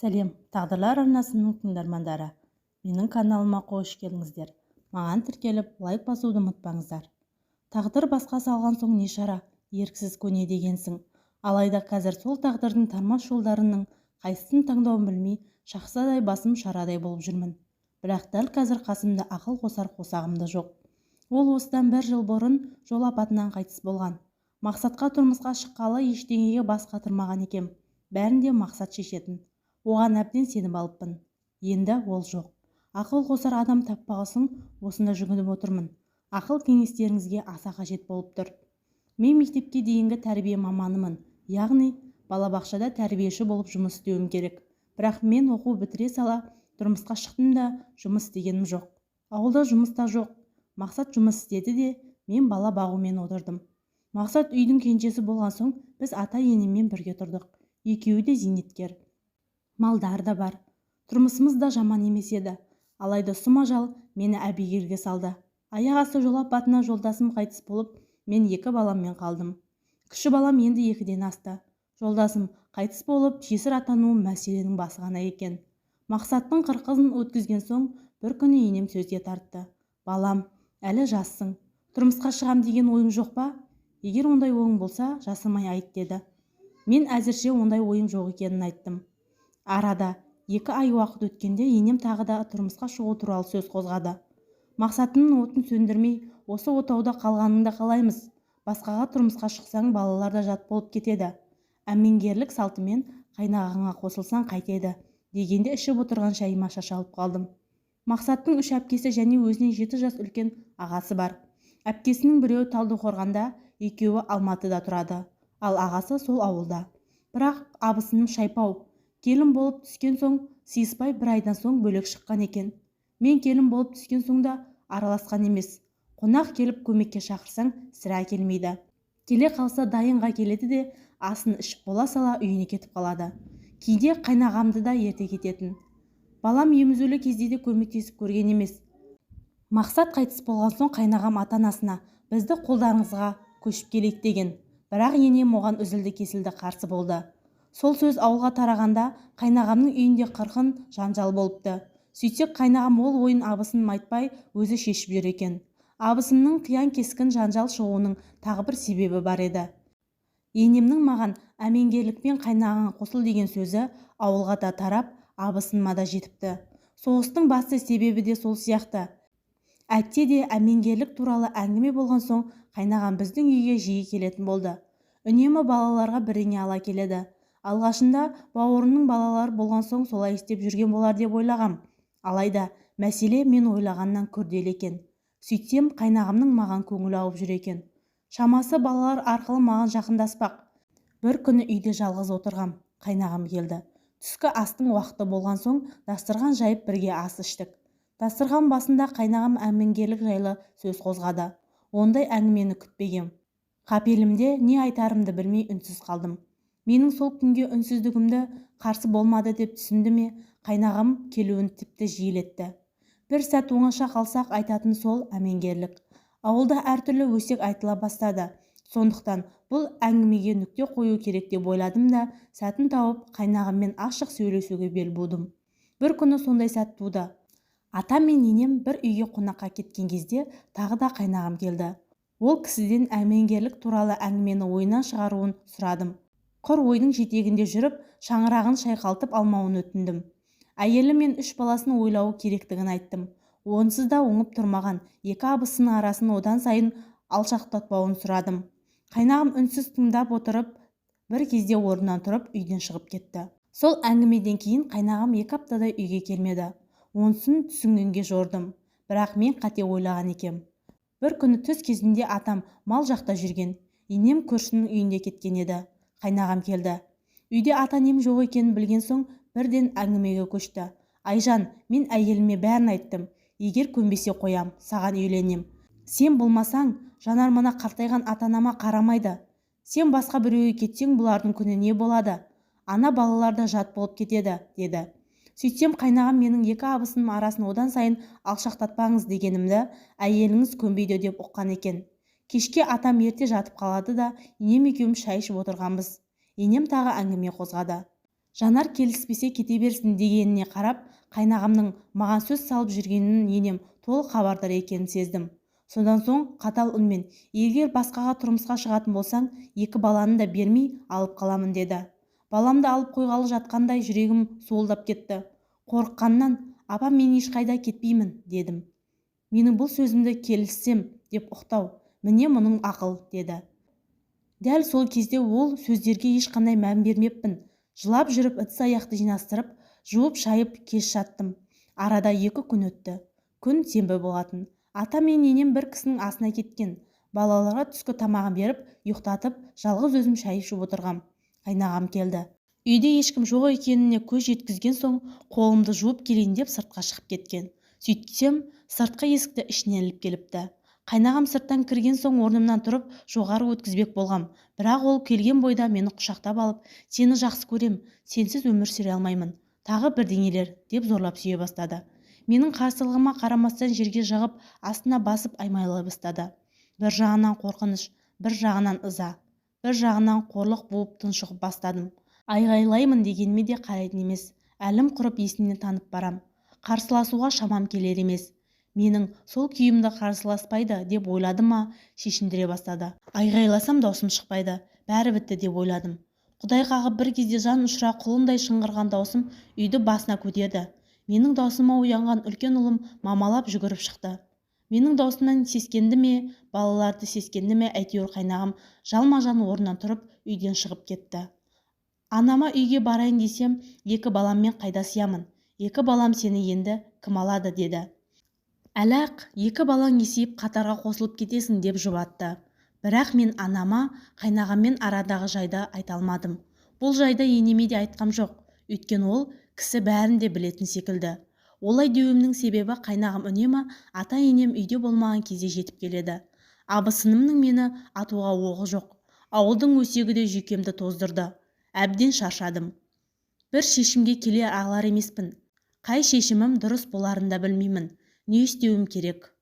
Сәлем, тағдырлар арнасының тыңдармандары. Менің каналыма қош келдіңіздер. Маған тіркеліп, лайк басуды ұмытпаңыздар. Тағдыр басқа салған соң не шара, еріксіз көне дегенсің. Алайда қазір сол тағдырдың тармас жолдарының қайсысын таңдауын білмей, шақсадай басым шарадай болып жүрмін. Бірақ дәл қазір қасымда ақыл қосар қосағым да жоқ. Ол осыдан 1 жыл бұрын жол апатынан қайтыс болған. Мақсатқа тұрмысқа шыққалы ештеңеге бас қатырмаған екем. Бәрінде мақсат шешетін. Оған әбден сеніп алыппын. Енді ол жоқ. Ақыл қосар адам таппағасын осында жүгініп отырмын. Ақыл кеңестеріңізге аса қажет болып тұр. Мен мектепке дейінгі тәрбие маманымын. Яғни балабақшада тәрбиеші болып жұмыс істеуім керек. Бірақ мен оқу бітіре сала тұрмысқа шықтым да жұмыс істегенім жоқ. Ауылда жұмыс та жоқ. Мақсат жұмыс істеді де мен бала бағумен отырдым. Мақсат үйдің кенжесі болған соң біз ата-енеммен бірге тұрдық. Екеуі де зейнеткер. Малдар да бар. Тұрмысымыз да жаман емес еді. Алайда сұм ажал мені әбігерге салды. Аяқ асты жол апатынан жолдасым қайтыс болып, мен 2 баламмен қалдым. Кіші балам енді 2-ден асты. Жолдасым қайтыс болып, жесір атануы мәселенің басы ғана екен. Мақсаттың 40-ын өткізген соң бір күні енем сөзге тартты. Балам, әлі жассың. Тұрмысқа шығам деген ойың жоқ па? Егер ондай ойың болса, жасырмай айт деді. Мен әзірше ондай ойым жоқ екенін айттым. Арада 2 ай уақыт өткенде енем тағы да тұрмысқа шығу туралы сөз қозғады. Мақсатының отын сөндірмей, осы отауда қалғаныңды қалаймыз. Басқаға тұрмысқа шықсаң, балалар да жат болып кетеді. Әмеңгерлік салтымен қайнағаңа қосылсаң қайтеді, дегенде ішіп отырған шайыма шашалып қалдым. Мақсаттың 3 әпкесі және өзінен 7 жас үлкен ағасы бар. Әпкесінің біреуі Талдықорғанда, екеуі Алматыда тұрады, ал ағасы сол ауылда. Бірақ абысыным шайпау. Келін болып түскен соң, сыйыспай 1 айдан соң бөлек шыққан екен. Мен келін болып түскен соң да араласқан емес. Қонақ келіп көмекке шақырсаң, сірә келмейді. Келе қалса дайынға келеді де, асын ішіп бола сала үйіне кетіп қалады. Кейде қайнағамды да ерте кететін. Балам емізулі кезде де көмектесіп көрген емес. Мақсат қайтыс болған соң қайнағам ата-анасына бізді қолдарыңызға көшіп келейік деген. Бірақ енем оған үзілді-кесілді қарсы болды. Сол сөз ауылға тарағанда қайнағамның үйінде 40 жанжал болыпты. Сөйтсек қайнағам ол ойын абысыным айтпай өзі шешіп жүр екен. Абысымның қиян кескін жанжал шығуының тағы бір себебі бар еді. Енемнің маған әмеңгерлікпен қайнағаңа қосыл деген сөзі ауылға да тарап, абысыныма да жетіпті. Соғыстың басты себебі де сол сияқты. Әйтсе де әмеңгерлік туралы әңгіме болған соң қайнағам біздің үйге жиі келетін болды. Үнемі балаларға біреңе ала келеді. Алғашында бауырының балалар болған соң солай істеп жүрген болар деп ойлағам. Алайда мәселе мен ойлағаннан күрделі екен. Сөйтсем қайнағамның маған көңіл ауып жүр екен. Шамасы балалар арқылы маған жақындаспақ. Бір күні үйде жалғыз отырғам. Қайнағам келді. Түскі астың уақыты болған соң дастархан жайып бірге ас іштік. Дастархан басында қайнағам әмеңгерлік жайлы сөз қозғады. Ондай әңгімені күтпегем. Қапелімде не айтарымды білмей үнсіз қалдым. Менің сол күнге үнсіздігімді қарсы болмады деп түсінді ме, қайнағам келуін тіпті жиілетті. Бір сәт оңаша қалсақ айтатын сол әмеңгерлік. Ауылда әртүрлі өсек айтыла бастады. Сондықтан бұл әңгімеге нүкте қою керек деп ойладым да, сәтін тауып қайнағаммен ашық сөйлесуге бел будым. Бір күні сондай сәт туды. Атам мен енем бір үйге қонаққа кеткен кезде тағы да қайнағам келді. Ол кісіден әмеңгерлік туралы әңгімені ойынан шығаруын сұрадым. Құр ойдың жетегінде жүріп, шаңырағын шайқалтып алмауын өтіндім. Әйелі мен 3 баласын ойлауы керектігін айттым. Онсыз да оңып тұрмаған 2 абысының арасын одан сайын алшақтатпауын сұрадым. Қайнағам үнсіз тыңдап отырып, бір кезде орнынан тұрып үйден шығып кетті. Сол әңгімеден кейін қайнағам 2 аптадай үйге келмеді. Онысын түсінгенге жордым. Бірақ мен қате ойлаған екем. Бір күні түс кезінде атам мал жақта жүрген. Енем көршінің үйінде кеткен еді. Қайнағам келді. Үйде ата-енем жоқ екенін білген соң бірден әңгімеге көшті. Айжан, мен әйеліме бәрін айттым. Егер көнбесе қоям, саған үйленем. Сен болмасаң, Жанар мына қартайған ата-анама қарамайды. Сен басқа біреуге кетсең, бұлардың күні не болады? Ана балалар да жат болып кетеді, деді. Сөйтсем қайнағам менің 2 абысының арасын одан сайын алшақтатпаңыз дегенімді әйеліңіз көнбейді деп ұққан екен. Кешке атам ерте жатып қалады да, енем екеуміз шай ішіп отырғанбыз. Енем тағы әңгіме қозғады. Жанар келіспесе кете берсін дегеніне қарап, қайнағамның маған сөз салып жүргенін енем толық хабардар екенін сездім. Содан соң қатал үнмен: егер басқаға тұрмысқа шығатын болсаң, 2 баланы да бермей алып қаламын деді. Баламды алып қойғалы жатқандай жүрегім суылдап кетті. Қорыққаннан: апам, мен ешқайда кетпеймін, дедім. Менің бұл сөзімді келіссем деп ұқтау: міне мұның ақыл, деді. Дәл сол кезде ол сөздерге ешқандай мән бермеппін. Жылап жүріп ыдыс-аяқты жинастырып, жуып-шайып кеш жаттым. Арада 2 күн өтті. Күн сенбі болатын. Ата мен енем бір кісінің асына кеткен. Балаларға түскі тамағын беріп, ұйықтатып, жалғыз өзім шай ішіп отырғам. Қайнағам келді. Үйде ешкім жоқ екеніне көз жеткізген соң, қолымды жуып келейін деп сыртқа шығып кеткен. Сөйтсем, сыртқы есікті ішінен іліп келіпті. Қайнағам сырттан кірген соң орнымнан тұрып, жоғары өткізбек болғам. Бірақ ол келген бойда мені құшақтап алып: сені жақсы көрем, сенсіз өмір сүре алмаймын, тағы бірдеңелер деп зорлап сүйе бастады. Менің қарсылығыма қарамастан жерге жығып, астына басып аймайлай бастады. Бір жағынан қорқыныш, бір жағынан ыза, бір жағынан қорлық буып тұншығып бастадым. Айғайлаймын дегеніме де қарайтын емес. Әлім құрып есімнен танып барам. Қарсыласуға шамам келер емес. Менің сол күйімді қарсыласпайды деп ойладым ма, шешіндіре бастады. Айғайласам даусым шықпайды, бәрі бітті деп ойладым. Құдай қағып бір кезде жан ұшыра құлындай шыңғырған даусым үйді басына көтерді. Менің даусыма оянған үлкен ұлым мамалап жүгіріп шықты. Менің даусымнан сескенді ме, балаларды сескенді ме, әйтеуір қайнағам жалма-жан орнынан тұрып үйден шығып кетті. Анама үйге барайын десем, 2 баламмен қайда сиямын? 2 балам сені енді кім алады, деді. Әлі-ақ 2 балаң есейіп қатарға қосылып кетесің деп жұбатты. Бірақ мен анама қайнағаммен арадағы жайды айта алмадым. Бұл жайды енеме де айтқам жоқ. Өйткені ол кісі бәрін де білетін секілді. Олай деуімнің себебі, қайнағам үнемі ата-енем үйде болмаған кезде жетіп келеді. Абысынымның мені атуға оғы жоқ. Ауылдың өсегі де жүйкемді тоздырды. Әбден шаршадым. Бір шешімге келе алар емеспін. Қай шешімім дұрыс боларын да білмеймін. Не істеуім керек?